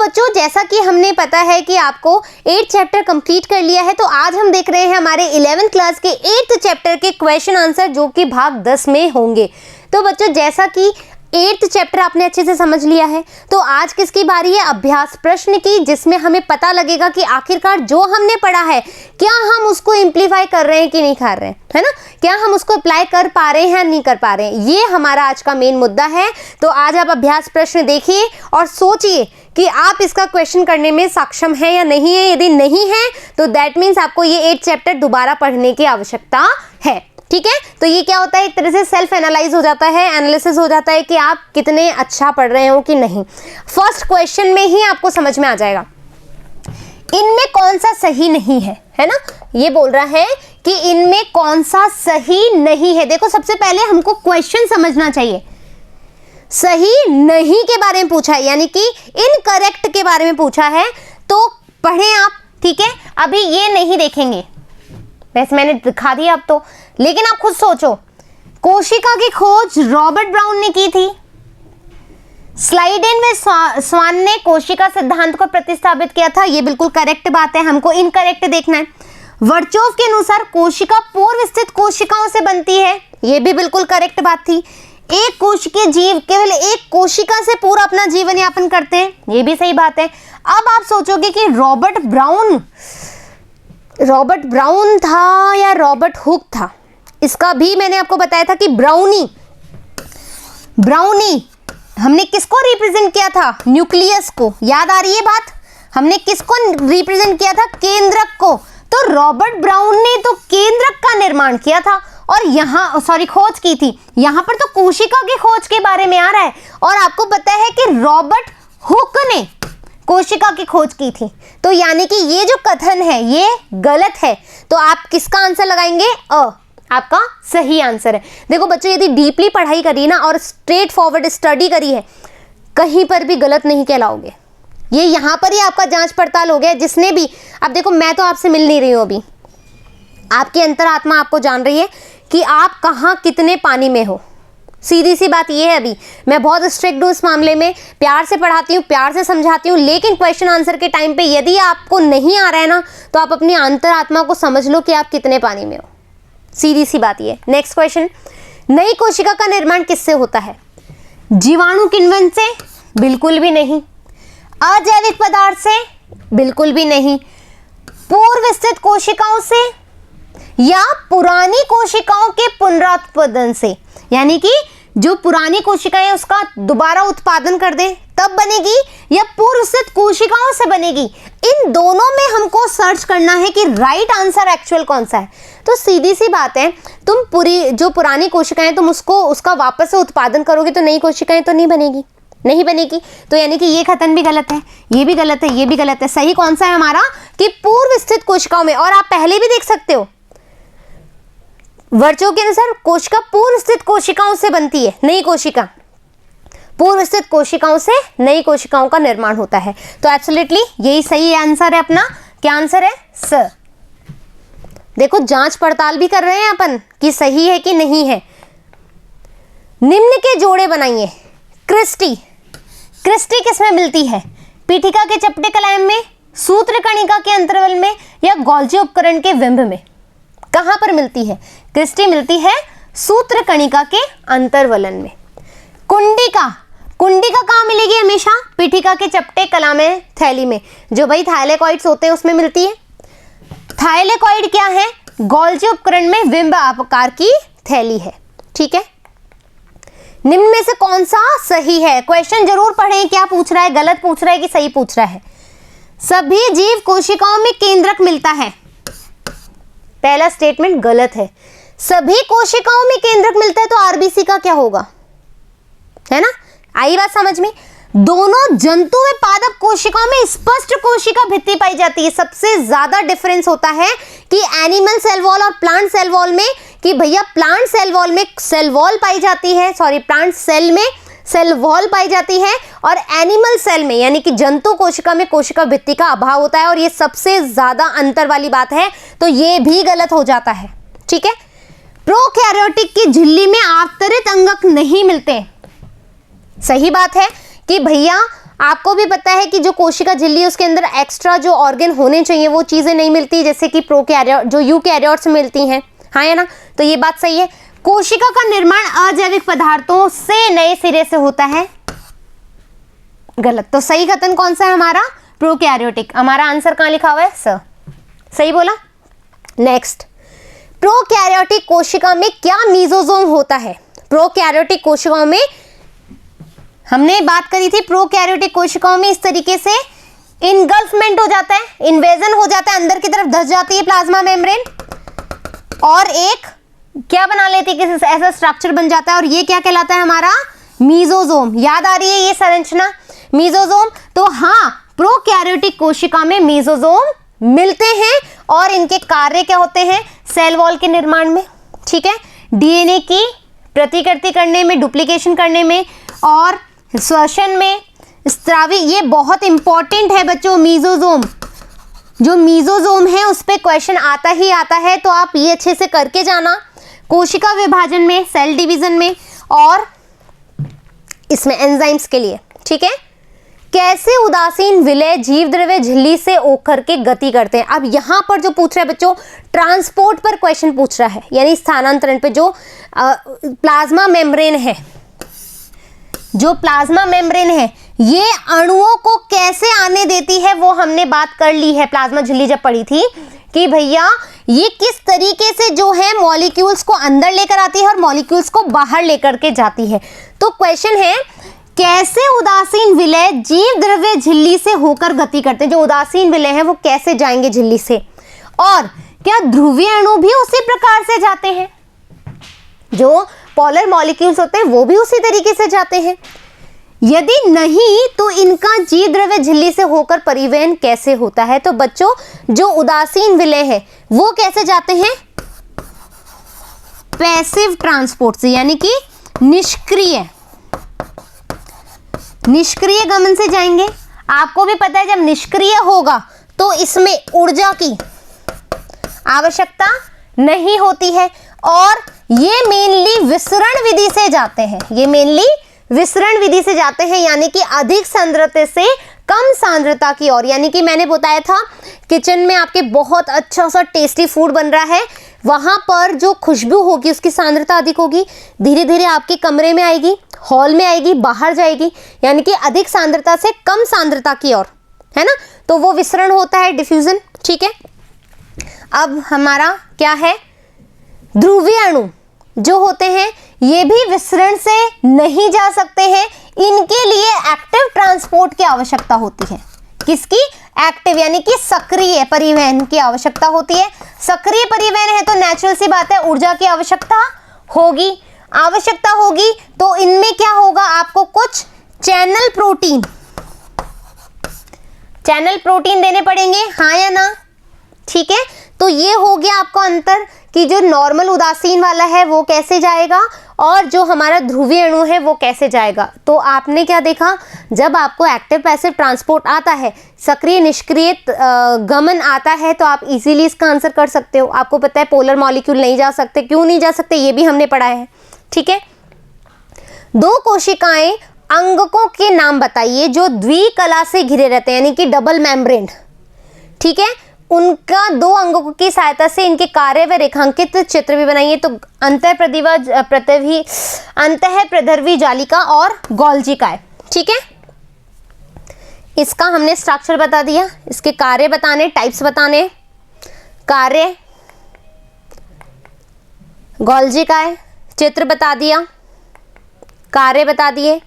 बच्चों जैसा कि हमने पता है कि आपको 8 चैप्टर कंप्लीट कर लिया है, तो आज हम देख रहे हैं हमारे 11th क्लास के 8th चैप्टर के क्वेश्चन आंसर जो कि भाग 10 में होंगे। तो बच्चों जैसा कि 8th चैप्टर आपने अच्छे से समझ लिया है, तो आज किसकी बारी है? अभ्यास प्रश्न की, जिसमें हमें पता लगेगा कि आखिरकार जो हमने पढ़ा है क्या हम उसको इम्प्लीफाई कर रहे हैं कि नहीं कर रहे हैं, है ना? क्या हम उसको अप्लाई कर पा रहे हैं या नहीं कर पा रहे हैं, ये हमारा आज का मेन मुद्दा है। तो आज आप अभ्यास प्रश्न देखिए और सोचिए कि आप इसका क्वेश्चन करने में सक्षम है या नहीं है। यदि नहीं है तो दैट मीन्स आपको ये 8 चैप्टर दोबारा पढ़ने की आवश्यकता है। ठीक है, तो ये क्या होता है, एक तरह से सेल्फ एनालाइज हो जाता है, एनालिसिस हो जाता है कि आप कितने अच्छा पढ़ रहे हो कि नहीं। फर्स्ट क्वेश्चन में ही आपको समझ में आ जाएगा इनमें कौन सा सही नहीं है ना? ये बोल रहा है कि इनमें कौन सा सही नहीं है। देखो सबसे पहले हमको क्वेश्चन समझना चाहिए। सही नहीं के बारे में पूछा है, यानी कि इनकरेक्ट के बारे में पूछा है, तो पढ़ें आप। ठीक है, अभी ये नहीं देखेंगे, वैसे मैंने दिखा दिया अब तो, लेकिन आप खुद सोचो। कोशिका की खोज रॉबर्ट ब्राउन ने की थी। स्लाइडेन में स्वान ने कोशिका सिद्धांत को प्रतिस्थापित किया था, ये बिल्कुल करेक्ट बात है, हमको इनकरेक्ट देखना है। वर्चोव के अनुसार कोशिका पूर्व स्थित कोशिकाओं से बनती है, ये भी बिल्कुल करेक्ट बात थी। एक कोशिकीय जीव केवल एक कोशिका से पूरा अपना जीवन यापन करते हैं, ये भी सही बात है। अब आप सोचोगे कि रॉबर्ट ब्राउन था या रॉबर्ट हुक था, इसका भी मैंने आपको बताया था कि ब्राउनी हमने किसको रिप्रेजेंट किया था? न्यूक्लियस को। याद आ रही है बात? हमने किसको रिप्रेजेंट किया था? केंद्रक को। तो रॉबर्ट ब्राउन ने तो केंद्रक का निर्माण किया था और खोज की थी। यहां पर तो कोशिका की खोज के बारे में आ रहा है, और आपको पता है कि रॉबर्ट हुक ने कोशिका की खोज की थी। तो यानी कि ये जो कथन है ये गलत है। तो आप किसका आंसर लगाएंगे? आपका सही आंसर है। देखो बच्चों, यदि डीपली पढ़ाई करी ना और स्ट्रेट फॉरवर्ड स्टडी करी है, कहीं पर भी गलत नहीं कहलाओगे। ये यहाँ पर ही आपका जांच पड़ताल हो गया। जिसने भी, अब देखो मैं तो आपसे मिल नहीं रही हूँ, अभी आपकी अंतरात्मा आपको जान रही है कि आप कहाँ कितने पानी में हो। सीधी सी बात ये है, अभी मैं बहुत स्ट्रिक्ट हूँ इस मामले में, प्यार से पढ़ाती हूँ, प्यार से समझाती हूँ, लेकिन क्वेश्चन आंसर के टाइम पे यदि आपको नहीं आ रहा है ना, तो आप अपनी अंतरात्मा को समझ लो कि आप कितने पानी में हो। सीधी सी बात ये। नेक्स्ट क्वेश्चन, नई कोशिका का निर्माण किससे होता है? जीवाणु किण्वन से? बिल्कुल भी नहीं। अजैविक पदार्थ से? बिल्कुल भी नहीं। पूर्व स्थित कोशिकाओं से या पुरानी कोशिकाओं के पुनरुत्पादन से, यानी कि जो पुरानी कोशिकाएं उसका दोबारा उत्पादन कर दें तब बनेगी, या पूर्व स्थित कोशिकाओं से बनेगी? इन दोनों में हमको सर्च करना है कि राइट आंसर एक्चुअल कौन सा है। तो सीधी सी बात है, तुम जो पुरानी कोशिकाएं तुम उसका वापस से उत्पादन करोगे तो नई कोशिकाएं तो नहीं बनेगी। तो यानी कि ये कथन भी गलत है, ये भी गलत है, ये भी गलत है। सही कौन सा है हमारा? कि पूर्व स्थित कोशिकाओं में। और आप पहले भी देख सकते हो, वर्चोव के अनुसार कोशिका पूर्व स्थित कोशिकाओं से बनती है, नई कोशिका पूर्व स्थित कोशिकाओं से नई कोशिकाओं का निर्माण होता है। तो एब्सोल्युटली यही सही आंसर है अपना। क्या आंसर है? स। देखो जांच पड़ताल भी कर रहे हैं अपन कि सही है कि नहीं है। निम्न के जोड़े बनाइए। क्रिस्टी किसमें मिलती है? पीठिका के चपटे कलायम में, सूत्र कणिका के अंतर्वल में, या गोल्जी उपकरण के बिंब में? कहां पर मिलती है? क्रिस्टी मिलती है सूत्र कणिका के अंतर्वलन में। कुंडिका कहां मिलेगी? हमेशा पीठिका के चपटे कला में, थैली में, जो भाई थाइलेकॉइड्स होते हैं उसमें मिलती है। थाइलेकॉइड क्या है? गोल्जी उपकरण में बिंब आकार की थैली है। ठीक है, निम्न में से कौन सा सही है? क्वेश्चन जरूर पढ़ें, क्या पूछ रहा है, गलत पूछ रहा है कि सही पूछ रहा है। सभी जीव कोशिकाओं में केंद्रक मिलता है। पहला स्टेटमेंट गलत है। सभी कोशिकाओं में केंद्रक मिलता है तो आरबीसी का क्या होगा? है ना? आई बात समझ में? दोनों जंतु व पादप कोशिकाओं में स्पष्ट कोशिका भित्ति पाई जाती है। सबसे ज्यादा डिफरेंस होता है कि एनिमल सेल वॉल और प्लांट सेल वॉल में, कि भैया प्लांट सेल वॉल में सेल वॉल पाई जाती है, प्लांट सेल में सेल वॉल पाई जाती है, और एनिमल सेल में यानी कि जंतु कोशिका में कोशिका भित्ति का अभाव होता है, और ये सबसे ज्यादा अंतर वाली बात है। तो ये भी गलत हो जाता है। ठीक है, प्रोकैरियोटिक की झिल्ली में आवर्तित अंगक नहीं मिलते। सही बात है कि भैया आपको भी पता है कि जो कोशिका झिल्ली है उसके अंदर एक्स्ट्रा जो ऑर्गन होने चाहिए वो चीजें नहीं मिलती, जैसे कि प्रोकैरियोट जो यूकैरियोट्स में मिलती हैं, हाँ या ना। तो ये बात सही है। कोशिका का निर्माण अजैविक पदार्थों से नए सिरे से होता है, गलत। तो सही कथन कौन सा है हमारा? प्रोकैरियोटिक। हमारा आंसर कहां लिखा हुआ है? स। सही बोला। नेक्स्ट, प्रोकैरियोटिक कोशिका में क्या मीजोजोम होता है? प्रोकैरियोटिक कोशिकाओं में हमने बात करी थी, प्रोकैरियोटिक कोशिकाओं में इस तरीके से इनगल्फमेंट हो जाता है, इन्वेजन हो जाता है, अंदर की तरफ धस जाती है प्लाज्मा मेम्ब्रेन और एक क्या बना लेती है, किसी ऐसा स्ट्रक्चर बन जाता है और ये क्या कहलाता है हमारा? मीजोजोम। याद आ रही है ये संरचना, मीजोजोम? तो हाँ, प्रोकैरियोटिक कोशिका में मीजोजोम मिलते हैं और इनके कार्य क्या होते हैं? सेल वॉल के निर्माण में, ठीक है, डीएनए की प्रतिकृति करने में, डुप्लीकेशन करने में और श्वसन में, स्त्रावी। ये बहुत इंपॉर्टेंट है बच्चों, मीजोजोम। जो मीजोजोम है उस पे क्वेश्चन आता ही आता है, तो आप ये अच्छे से करके जाना। कोशिका विभाजन में, सेल डिवीजन में और इसमें एंजाइम्स के लिए, ठीक है। कैसे उदासीन विलय जीव द्रव्य झिल्ली से होकर के गति करते हैं? अब यहां पर जो पूछ रहा है बच्चों, ट्रांसपोर्ट पर क्वेश्चन पूछ रहा है, यानी स्थानांतरण पे। जो प्लाज्मा मेम्ब्रेन है, जो प्लाज्मा मेम्ब्रेन है, ये अणुओं को कैसे आने देती है वो हमने बात कर ली है प्लाज्मा झिल्ली जब पढ़ी थी, कि भैया ये किस तरीके से जो है मॉलिक्यूल्स को अंदर लेकर आती है और मॉलिक्यूल्स को बाहर लेकर के जाती है। तो क्वेश्चन है, कैसे उदासीन विलय जीव द्रव्य झिल्ली से होकर गति करते हैं? जो उदासीन विलय है वो कैसे जाएंगे झिल्ली से, और क्या ध्रुवीय अणु भी उसी प्रकार से जाते हैं? जो पोलर मॉलिक्यूल्स होते हैं वो भी उसी तरीके से जाते हैं? यदि नहीं तो इनका जीव द्रव्य झिल्ली से होकर परिवहन कैसे होता है? तो बच्चों, जो उदासीन विलय है वो कैसे जाते हैं? पैसिव ट्रांसपोर्ट से, यानी कि निष्क्रिय गमन से जाएंगे। आपको भी पता है जब निष्क्रिय होगा तो इसमें ऊर्जा की आवश्यकता नहीं होती है और ये मेनली विसरण विधि से जाते हैं। ये मेनली विसरण विधि से जाते हैं, यानी कि अधिक सांद्रता से कम सांद्रता की ओर। यानी कि मैंने बताया था किचन में आपके बहुत अच्छा सा टेस्टी फूड बन रहा है, वहां पर जो खुशबू होगी उसकी सांद्रता अधिक होगी, धीरे धीरे आपके कमरे में आएगी, हॉल में आएगी, बाहर जाएगी, यानी कि अधिक सांद्रता से कम सांद्रता की ओर, है ना। तो वो विसरण होता है, डिफ्यूजन, ठीक है। अब हमारा क्या है? ध्रुवीय अणु जो होते हैं ये भी विसरण से नहीं जा सकते हैं, इनके लिए एक्टिव ट्रांसपोर्ट की आवश्यकता होती है। किसकी? एक्टिव, यानी कि सक्रिय परिवहन की आवश्यकता होती है। सक्रिय परिवहन है तो नेचुरल सी बात है ऊर्जा की आवश्यकता होगी। तो इनमें क्या होगा? आपको कुछ चैनल प्रोटीन देने पड़ेंगे, हाँ या ना? ठीक है, तो ये हो गया आपको अंतर कि जो नॉर्मल उदासीन वाला है वो कैसे जाएगा और जो हमारा ध्रुवीय अणु है वो कैसे जाएगा। तो आपने क्या देखा, जब आपको एक्टिव पैसिव ट्रांसपोर्ट आता है, सक्रिय निष्क्रिय गमन आता है, तो आप इजीली इसका आंसर कर सकते हो। आपको पता है पोलर मॉलिक्यूल नहीं जा सकते, क्यों नहीं जा सकते ये भी हमने पढ़ा है, ठीक है। दो कोशिकाएं अंगकों के नाम बताइए जो द्विकला से घिरे रहते हैं, यानी कि डबल मेम्ब्रेन, ठीक है। उनका दो अंगों की सहायता से इनके कार्य व रेखांकित चित्र भी बनाइए। तो अंतःप्रधर्वी जालिका और गोल्जिकाएं, ठीक है। इसका हमने स्ट्रक्चर बता दिया, इसके कार्य बताने, टाइप्स बताने, कार्य, गोल्जिकाएं, चित्र बता दिया, कार्य बता दिए।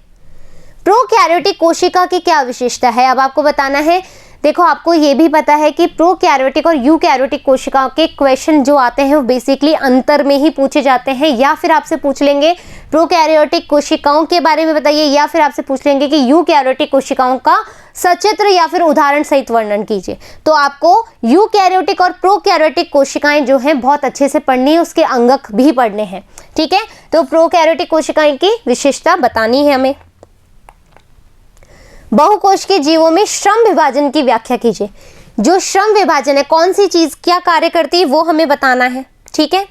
प्रोकैरियोटिक कोशिका की क्या विशेषता है अब आपको बताना है। देखो, आपको ये भी पता है कि प्रोकैरियोटिक और यूकैरियोटिक कोशिकाओं के क्वेश्चन जो आते हैं वो बेसिकली अंतर में ही पूछे जाते हैं, या फिर आपसे पूछ लेंगे प्रोकैरियोटिक कोशिकाओं के बारे में बताइए, या फिर आपसे पूछ लेंगे कि यूकैरियोटिक कोशिकाओं का सचित्र या फिर उदाहरण सहित वर्णन कीजिए। तो आपको यूकैरियोटिक और प्रोकैरियोटिक कोशिकाएं जो हैं बहुत अच्छे से पढ़नी है, उसके अंगक भी पढ़ने हैं, ठीक है। तो प्रोकैरियोटिक कोशिकाएं की विशेषता बतानी है हमें। बहुकोश के जीवों में श्रम विभाजन की व्याख्या कीजिए। जो श्रम विभाजन है, कौन सी चीज क्या कार्य करती है वो हमें बताना है, ठीक है।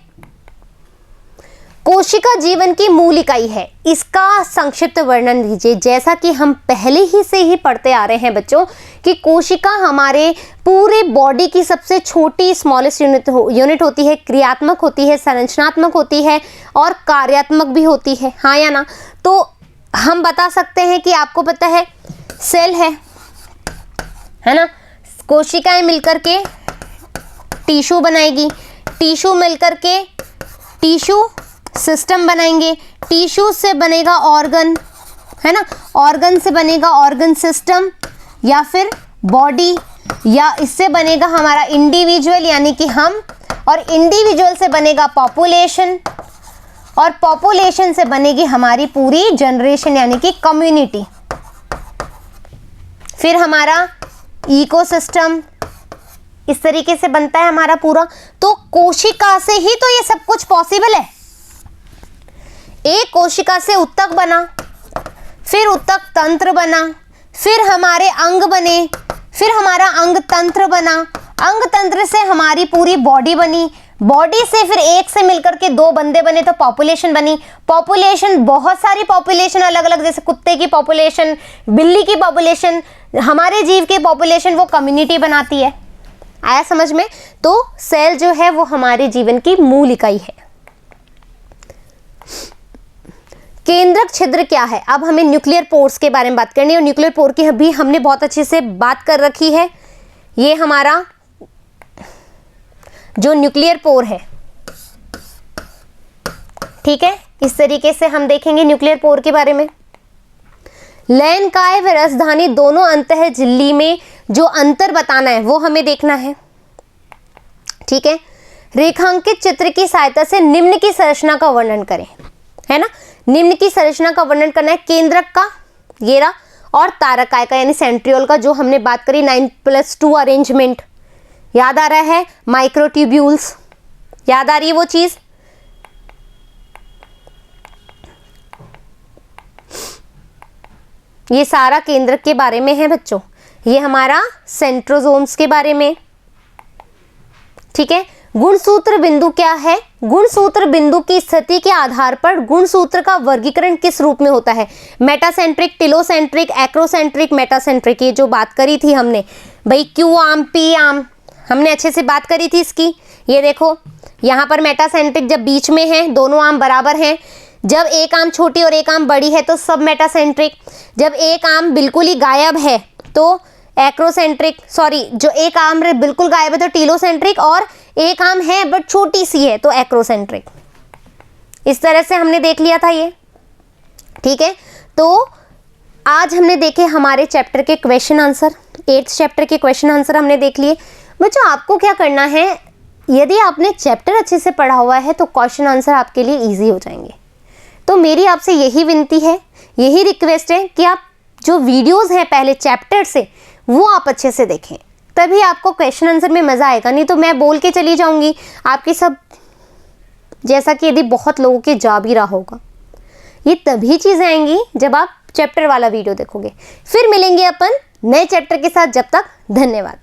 कोशिका जीवन की मूल इकाई है, इसका संक्षिप्त वर्णन दीजिए। जैसा कि हम पहले ही से ही पढ़ते आ रहे हैं बच्चों कि कोशिका हमारे पूरे बॉडी की सबसे छोटी स्मॉलेस्ट यूनिट होती है, क्रियात्मक होती है, संरचनात्मक होती है और कार्यात्मक भी होती है, हाँ या ना। तो हम बता सकते हैं कि आपको पता है सेल है ना, कोशिकाएं मिलकर के टिश्यू बनाएगी, टिश्यू मिलकर के टिश्यू सिस्टम बनाएंगे, टिश्यू से बनेगा ऑर्गन, है ना, ऑर्गन से बनेगा ऑर्गन सिस्टम या फिर बॉडी, या इससे बनेगा हमारा इंडिविजुअल यानी कि हम, और इंडिविजुअल से बनेगा पॉपुलेशन, और पॉपुलेशन से बनेगी हमारी पूरी जनरेशन यानी कि कम्युनिटी, फिर हमारा इकोसिस्टम, इस तरीके से बनता है हमारा पूरा। तो कोशिका से ही तो ये सब कुछ पॉसिबल है। एक कोशिका से उत्तक बना, फिर उत्तक तंत्र बना, फिर हमारे अंग बने, फिर हमारा अंग तंत्र बना, अंग तंत्र से हमारी पूरी बॉडी बनी, बॉडी से फिर एक से मिलकर के दो बंदे बने तो पॉपुलेशन बनी, पॉपुलेशन बहुत सारी पॉपुलेशन अलग अलग, जैसे कुत्ते की पॉपुलेशन, बिल्ली की पॉपुलेशन, हमारे जीव की पॉपुलेशन, वो कम्युनिटी बनाती है। आया समझ में? तो सेल जो है वो हमारे जीवन की मूल इकाई है। केंद्रक छिद्र क्या है? अब हमें न्यूक्लियर पोर्स के बारे में बात करनी है, और न्यूक्लियर पोर की भी हमने बहुत अच्छे से बात कर रखी है। ये हमारा जो न्यूक्लियर पोर है, ठीक है, इस तरीके से हम देखेंगे न्यूक्लियर पोर के बारे में। लैनकाय व रसधानी दोनों अंतः झिल्ली में जो अंतर बताना है वो हमें देखना है, ठीक है। रेखांकित चित्र की सहायता से निम्न की संरचना का वर्णन करें, है ना, निम्न की संरचना का वर्णन करना है। केंद्रक का ये रहा, और तारकाय का यानी सेंट्रियोल का, जो हमने बात करी 9+2 अरेंजमेंट, याद आ रहा है? माइक्रोट्यूब्यूल्स, याद आ रही है वो चीज? ये सारा केंद्रक के बारे में है बच्चों, ये हमारा सेंट्रोसोम्स के बारे में, ठीक है। गुणसूत्र बिंदु क्या है? गुणसूत्र बिंदु की स्थिति के आधार पर गुणसूत्र का वर्गीकरण किस रूप में होता है? मेटासेंट्रिक, टिलोसेंट्रिक, एक्रोसेंट्रिक, मेटासेंट्रिक, ये जो बात करी थी हमने भाई, क्यू आर्म, पी आर्म, हमने अच्छे से बात करी थी इसकी। ये देखो यहाँ पर मेटासेंट्रिक जब बीच में है, दोनों आर्म बराबर हैं, जब एक आर्म छोटी और एक आर्म बड़ी है तो सब मेटासेंट्रिक, जब एक आर्म बिल्कुल ही गायब है तो एक्रोसेंट्रिक, सॉरी, जो एक आर्म बिल्कुल गायब है तो टिलोसेंट्रिक, और एक आर्म है बट छोटी सी है तो एक्रोसेंट्रिक। इस तरह से हमने देख लिया था ये, ठीक है। तो आज हमने देखे हमारे चैप्टर के क्वेश्चन आंसर, 8th चैप्टर के क्वेश्चन आंसर हमने देख लिए। बच्चों आपको क्या करना है, यदि आपने चैप्टर अच्छे से पढ़ा हुआ है तो क्वेश्चन आंसर आपके लिए ईजी हो जाएंगे। तो मेरी आपसे यही विनती है, यही रिक्वेस्ट है कि आप जो वीडियोस हैं पहले चैप्टर से वो आप अच्छे से देखें, तभी आपको क्वेश्चन आंसर में मज़ा आएगा। नहीं तो मैं बोल के चली जाऊंगी आपके सब, जैसा कि यदि बहुत लोगों के जा भी रहा होगा। ये तभी चीज़ें आएंगी जब आप चैप्टर वाला वीडियो देखोगे। फिर मिलेंगे अपन नए चैप्टर के साथ, जब तक धन्यवाद।